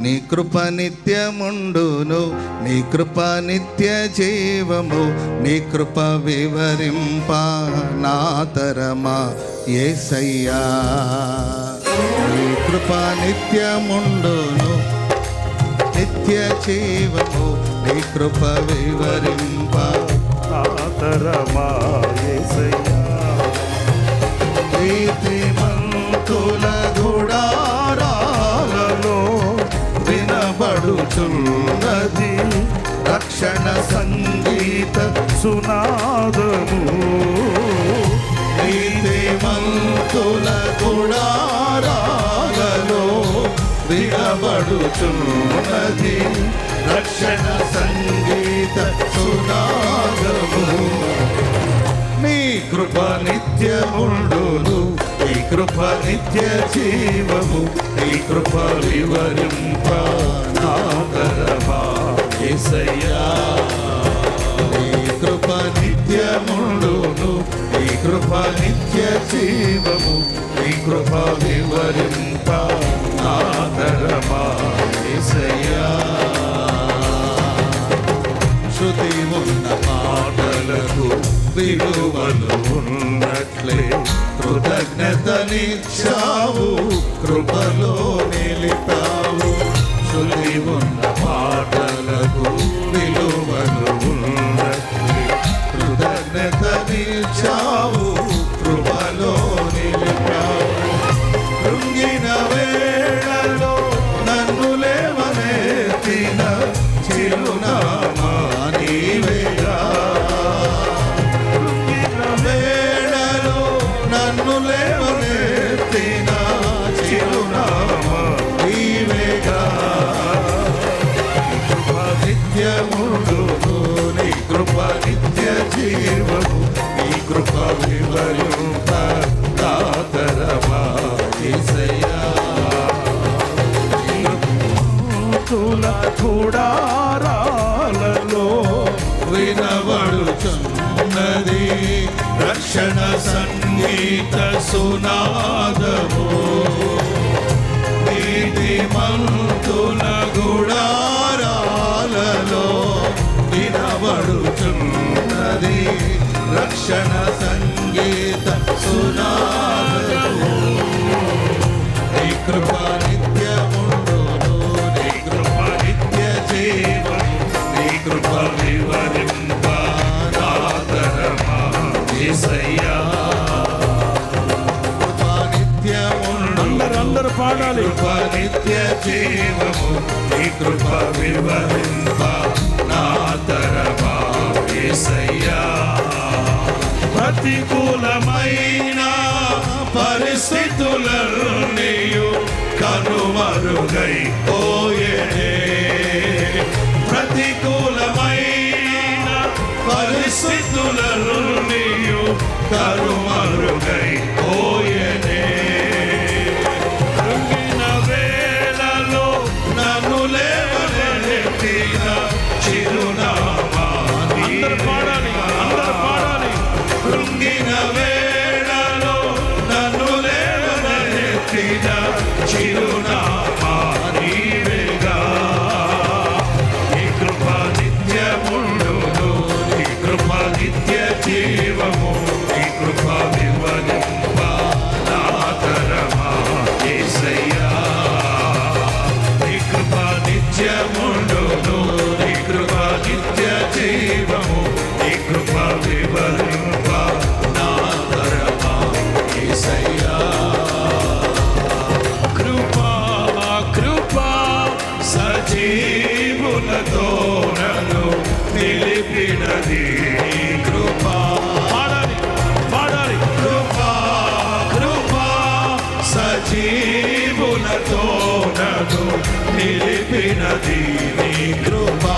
నీ కృప నిత్యముండును, నీ కృప నిత్య జీవము, నీ కృప వివరింప నా తరమా యేసయ్యా. నీ కృప నిత్యముండును, నిత్య జీవము, నీ కృప వివరింప నా తరమా యేసయ్యా. ప్రీతిమంతుల గుడారాలలో వినబడుచున్నది రక్షణ సంగీత సునాదము. ప్రీతిమంతుల గుడారాలలో వినబడుచున్నది రక్షణ సంగీత సునాదము. నీ కృప నిత్యముండును, నీ కృప నిత్య జీవము, నీ కృప వివరింప నా తరమా యేసయ్యా. నీ కృప నిత్యముండును, నీ కృప నిత్య జీవము, నీ కృప వివరింప నా తరమా యేసయ్యా. శృతి ఉన్న మాటలకు విలువలు ఉన్నట్లే కృతజ్ఞతనిచ్చావు, కృపలో నిలిపావు. శృతి ఉన్న మాటలకు విలువలు ఉన్నట్లే కృతజ్ఞతనిచ్చావు, కృపలో నిలిపావు. కృంగిన వేళలో నన్ను లేవనెత్తిన చిరునామా నీవేగా. కృంగిన వేళలో నన్ను లేవనెత్తిన చిరునామా నీవేగా. కృప నిత్యముండును, నీ కృప నిత్య జీవము, నీ కృప వివరింప నా తరమా యేసయ్యా. గుడారాలలో వినబడుచున్నది రక్షణ సంగీత సునాదము. నీతిమంతుల గుడారాలలో వినబడుచున్నది రక్షణ సంగీత సునాదము. నీ కృప నిత్యముండును, నీ కృప నిత్య జీవము, నీ కృప వివరింప నా తరమా యేసయ్యా. కృప నిత్యముండును, అందరూ పాడాలి. కృప నిత్య జీవము, నీ కృప వివరింప నా తరమా యేసయ్యా. ప్రతికూలమైన పరిస్థితులన్నీయు కనుమరుగై పోయేనే. ప్రతికూలమైన పరిస్థితులన్నీయు కనుమరుగై పోయేనే. కృంగిన వేళలో నన్ను లేవనెత్తిన చిరునామా పాడాలి, అందరూ పాడాలి. కృంగిన వేళలో నన్ను లేవనెత్తిన చిరునామా నీవేగా. నీ కృప నిత్యముండును, నీ కృప నిత్య జీవము, నీ కృప వివరింప నా తరమా యేసయ్యా. నీ కృప నిత్యముండును, నీ కృప నిత్య జీవము, నీ కృప వివరింప నా తరమా యేసయ్యా. కృపా కృపా సజీవులతో నన్ను నిలిపినది నీ కృపా. పాడాలి, పాడాలి. కృపా కృపా సజీవులతో నన్ను నిలిపినది నీ కృపా.